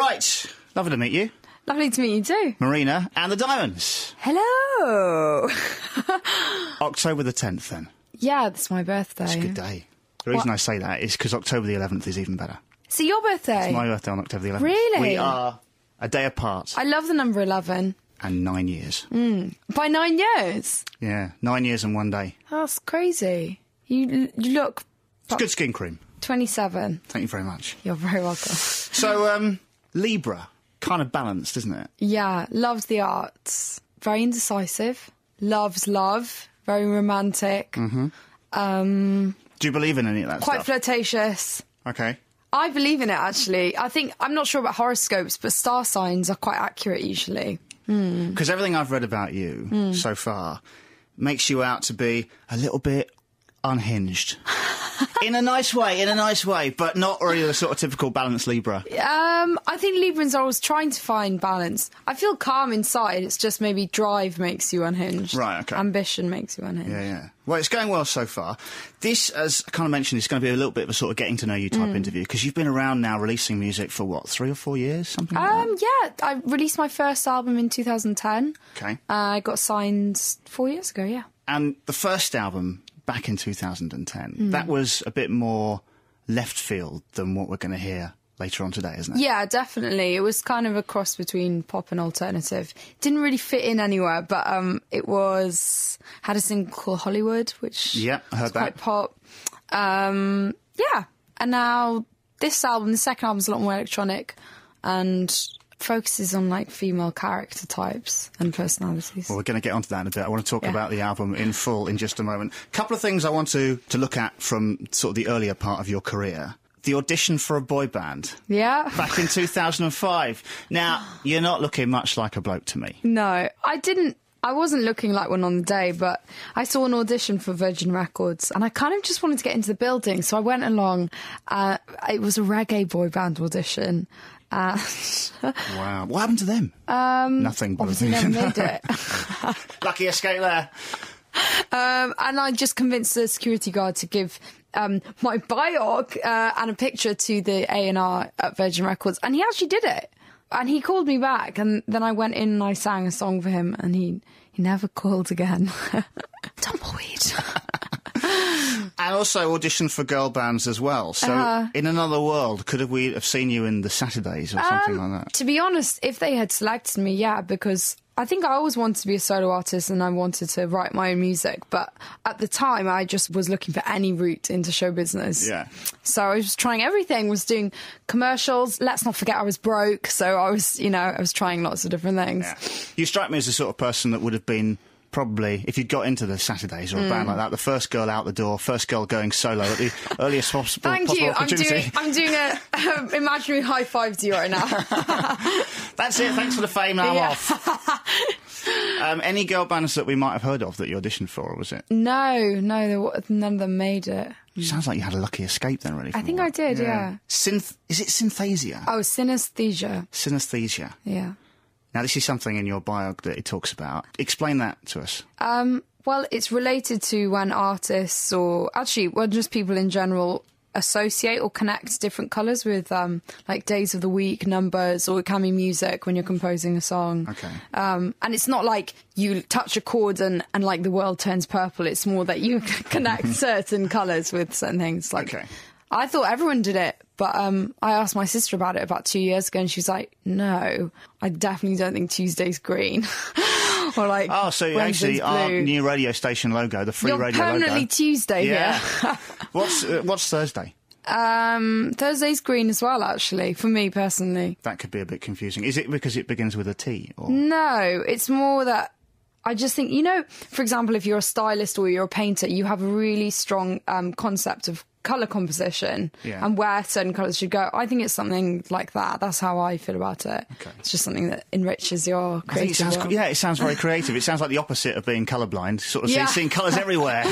Right, lovely to meet you. Lovely to meet you too. Marina and the Diamonds. Hello. October the 10th then. Yeah, that's my birthday. It's a good day. The reason I say that is because October the 11th is even better. So your birthday? It's my birthday on October the 11th. Really? We are a day apart. I love the number 11. And 9 years. By 9 years? Yeah, 9 years and 1 day. That's crazy. You look... It's good skin cream. 27. Thank you very much. You're very welcome. So, Libra, kind of balanced, isn't it? Yeah, loves the arts. Very indecisive. Loves love. Very romantic. Mm-hmm. Do you believe in any of that quite stuff? flirtatious. Okay. I believe in it, actually. I'm not sure about horoscopes, but star signs are quite accurate usually. Because everything I've read about you so far makes you out to be a little bit unhinged. in a nice way, but not really the sort of typical balanced Libra. I think Librans are always trying to find balance. I feel calm inside. It's just maybe drive makes you unhinged. Right, okay. Ambition makes you unhinged. Yeah. Well, it's going well so far. This, as I kind of mentioned, is going to be a little bit of a sort of getting to know you type interview, because you've been around now releasing music for, what, 3 or 4 years? Something like that? Yeah, I released my first album in 2010. Okay. I got signed 4 years ago, yeah. And the first album, back in 2010, that was a bit more left field than what we're going to hear later on today, isn't it? Yeah, definitely. It was kind of a cross between pop and alternative. Didn't really fit in anywhere, but it had a single called Hollywood, which I heard was that. quite pop. Yeah, and now this album, the second album, is a lot more electronic and focuses on like female character types and personalities. Well, we're going to get onto that in a bit. I want to talk about the album in full in just a moment. A couple of things I want to look at from sort of the earlier part of your career. The audition for a boy band. Yeah. Back in 2005. Now, you're not looking much like a bloke to me. No, I wasn't looking like one on the day, but I saw an audition for Virgin Records and I kind of just wanted to get into the building. So I went along. It was a reggae boy band audition. Wow. What happened to them? Nothing. Obviously never made it. Lucky escape there. And I just convinced the security guard to give my biog and a picture to the A&R at Virgin Records, and he actually did it. And he called me back, and then I went in and I sang a song for him, and he never called again. Tumbleweed. And also auditioned for girl bands as well. So in another world, could we have seen you in the Saturdays or something like that? To be honest, if they had selected me, yeah, because I think I always wanted to be a solo artist and I wanted to write my own music. But at the time, I just was looking for any route into show business. Yeah. So I was trying everything, was doing commercials. Let's not forget I was broke. So I was trying lots of different things. Yeah. You strike me as the sort of person that would have been probably, if you'd got into the Saturdays or a band like that, the first girl out the door, first girl going solo at the earliest possible opportunity. Thank you. I'm doing an imaginary high five to you right now. That's it. Thanks for the fame. Now I'm off. Any girl bands that we might have heard of that you auditioned for, or was it? No, none of them made it. Sounds like you had a lucky escape then, really. I think I did, yeah. Is it synesthesia? Oh, synesthesia. Synesthesia. Yeah. Now, this is something in your bio that it talks about. Explain that to us. Well, it's related to when artists just people in general associate or connect different colours with like days of the week, numbers, or it can be music when you're composing a song. Okay. And it's not like you touch a chord and like the world turns purple. It's more that you connect certain colours with certain things. Like, okay. I thought everyone did it, but I asked my sister about it about 2 years ago, and she was like, "No, I definitely don't think Tuesday's green." Or like, so Wednesday's actually, blue. our new radio station logo, the free You're radio logo. permanently Tuesday here. What's Thursday? Thursday's green as well, actually, for me personally. That could be a bit confusing. Is it because it begins with a T? Or? No, it's more that I just think, for example, if you're a stylist or you're a painter, you have a really strong concept of colour composition and where certain colours should go. I think it's something like that. That's how I feel about it. Okay. It's just something that enriches your creative world. It sounds very creative. It sounds like the opposite of being colourblind, sort of seeing colours everywhere.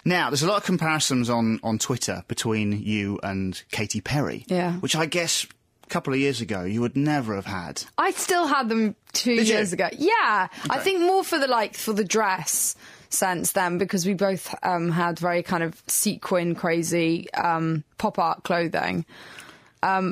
Now, there's a lot of comparisons on Twitter between you and Katy Perry, which I guess a couple of years ago you would never have had. I still had them 2 years ago. Yeah, okay. I think more for the dress sense then, because we both had very kind of sequin crazy pop art clothing.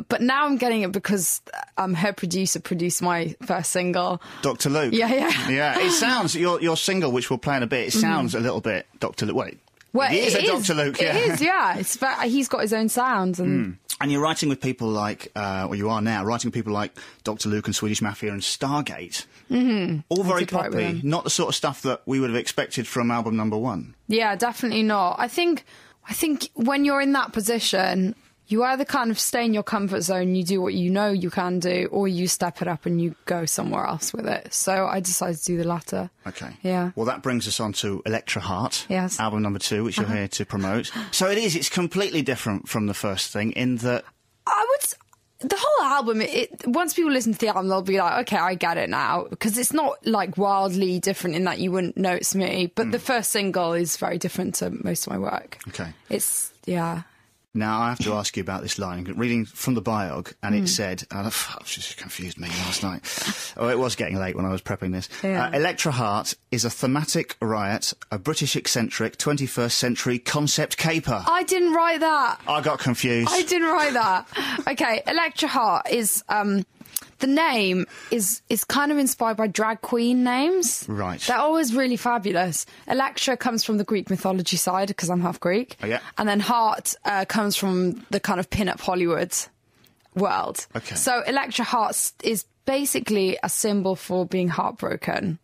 But now I'm getting it because her producer produced my first single. Dr. Luke. Yeah. It sounds, your single, which we'll play in a bit, it sounds a little bit Dr. Luke. Well, it is Dr. Luke, yeah. It is, yeah. He's got his own sounds. And you're writing with people like, you are now, writing with people like Dr. Luke and Swedish Mafia and Stargate. Mm-hmm. All very poppy, not the sort of stuff that we would have expected from album number 1. Yeah, definitely not. I think when you're in that position, you either kind of stay in your comfort zone, you do what you know you can do, or you step it up and you go somewhere else with it. So I decided to do the latter. Okay. Yeah. Well, that brings us on to Electra Heart, yes. album number 2, which you're here to promote. So it's completely different from the first thing in that... The whole album, once people listen to the album, they'll be like, okay, I get it now. Because it's not, like, wildly different in that you wouldn't know it's me. But the first single is very different to most of my work. Okay. Yeah. Now, I have to ask you about this line. Reading from the biog, and it said... it just confused me last night. Oh, it was getting late when I was prepping this. Yeah. Electra Heart is a thematic riot, a British eccentric 21st century concept caper. I didn't write that. I got confused. I didn't write that. Okay, Electra Heart is... the name is kind of inspired by drag queen names. Right. They're always really fabulous. Electra comes from the Greek mythology side, because I'm half Greek. Oh, yeah. And then Heart comes from the kind of pin-up Hollywood world. Okay. So Electra Heart is basically a symbol for being heartbroken.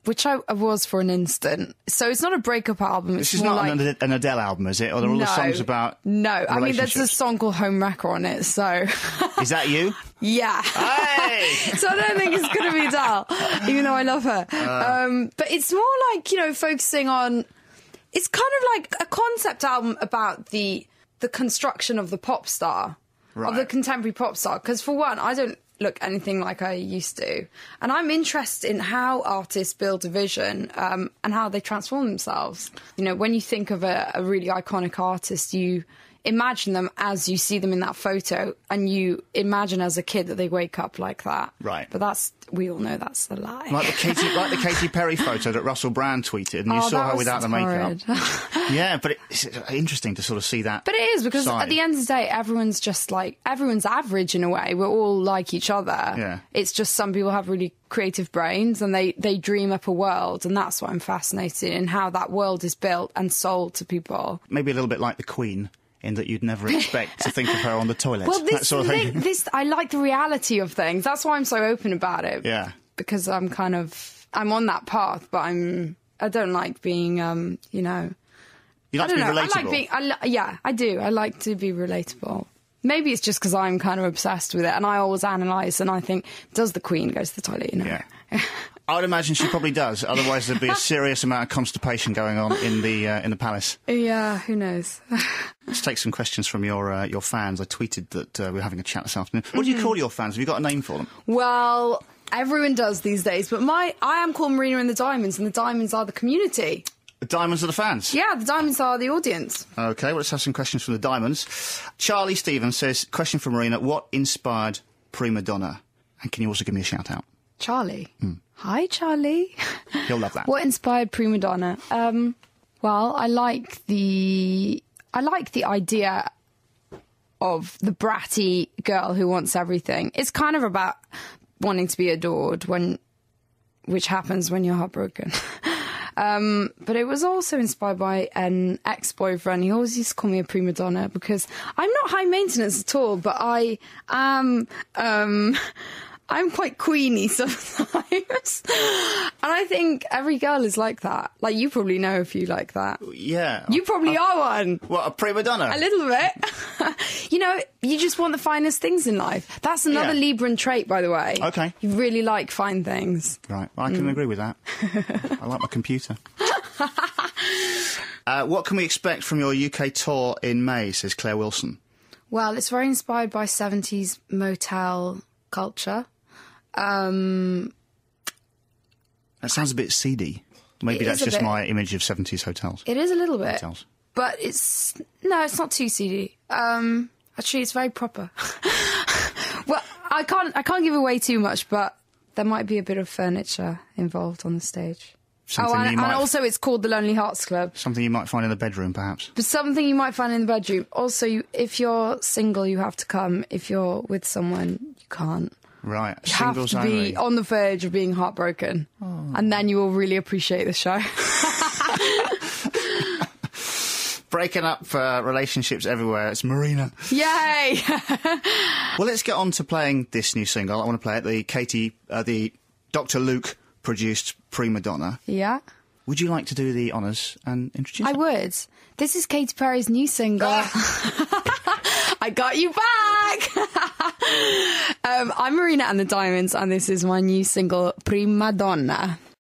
Which I was for an instant. So it's not a breakup album. This is not an Adele album, is it? Or are all the songs about I mean, there's a song called Home Wrecker on it, so... Is that you? Yeah. Hey! So I don't think it's going to be Adele, even though I love her. But it's more like, focusing on... It's kind of like a concept album about the construction of the pop star, of the contemporary pop star. Because for one, I don't look anything like I used to. And I'm interested in how artists build a vision and how they transform themselves. When you think of a really iconic artist, you imagine them as you see them in that photo, and you imagine as a kid that they wake up like that. Right. But we all know that's a lie. Like the Katy Perry photo that Russell Brand tweeted, and you saw her without the makeup. Yeah, but it's interesting to sort of see that. But it is, because at the end of the day, everyone's average in a way. We're all like each other. Yeah. It's just some people have really creative brains, and they dream up a world, and that's what I'm fascinated in, how that world is built and sold to people. Maybe a little bit like the Queen, in that you'd never expect to think of her on the toilet. Well, that sort of thing. I like the reality of things. That's why I'm so open about it. Yeah. Because I'm on that path, but I don't like being, You like to be relatable? I do. I like to be relatable. Maybe it's just because I'm kind of obsessed with it, and I always analyse, and I think, does the Queen go to the toilet? Yeah. I would imagine she probably does. Otherwise, there'd be a serious amount of constipation going on in the palace. Yeah, who knows? Let's take some questions from your fans. I tweeted that we were having a chat this afternoon. What do you call your fans? Have you got a name for them? Well, everyone does these days, but I am called Marina and the Diamonds, and the Diamonds are the community. The Diamonds are the fans? Yeah, the Diamonds are the audience. OK, well, let's have some questions from the Diamonds. Charlie Stevens says, question from Marina, what inspired Prima Donna? And can you also give me a shout-out? Charlie? Hi, Charlie. He'll love that. What inspired Prima Donna? Well, I like the idea of the bratty girl who wants everything. It's kind of about wanting to be adored, which happens when you're heartbroken. But it was also inspired by an ex-boyfriend. He always used to call me a prima donna because I'm not high maintenance at all, but I am... I'm quite queeny sometimes. And I think every girl is like that. Like, you probably know if you like that. Yeah. You probably are one. What, a prima donna? A little bit. You just want the finest things in life. That's another Libran trait, by the way. OK. You really like fine things. Right. Well, I can agree with that. I like my computer. What can we expect from your UK tour in May, says Claire Wilson? Well, it's very inspired by 70s motel culture. That sounds a bit seedy. Maybe that's just my image of 70s hotels. It is a little bit. Hotels. But it's not too seedy. Actually, it's very proper. Well, I can't give away too much, but there might be a bit of furniture involved on the stage. And also it's called the Lonely Hearts Club. Something you might find in the bedroom, perhaps. But something you might find in the bedroom. Also, if you're single, you have to come. If you're with someone, you can't. Right, you have to be on the verge of being heartbroken. Oh. And then you will really appreciate the show. Breaking up relationships everywhere. It's Marina. Yay! Well, let's get on to playing this new single. I want to play it. The Dr. Luke produced Prima Donna. Yeah. Would you like to do the honours and introduce it? I would. This is Katy Perry's new single. I got you back! I'm Marina and the Diamonds, and this is my new single, Prima Donna.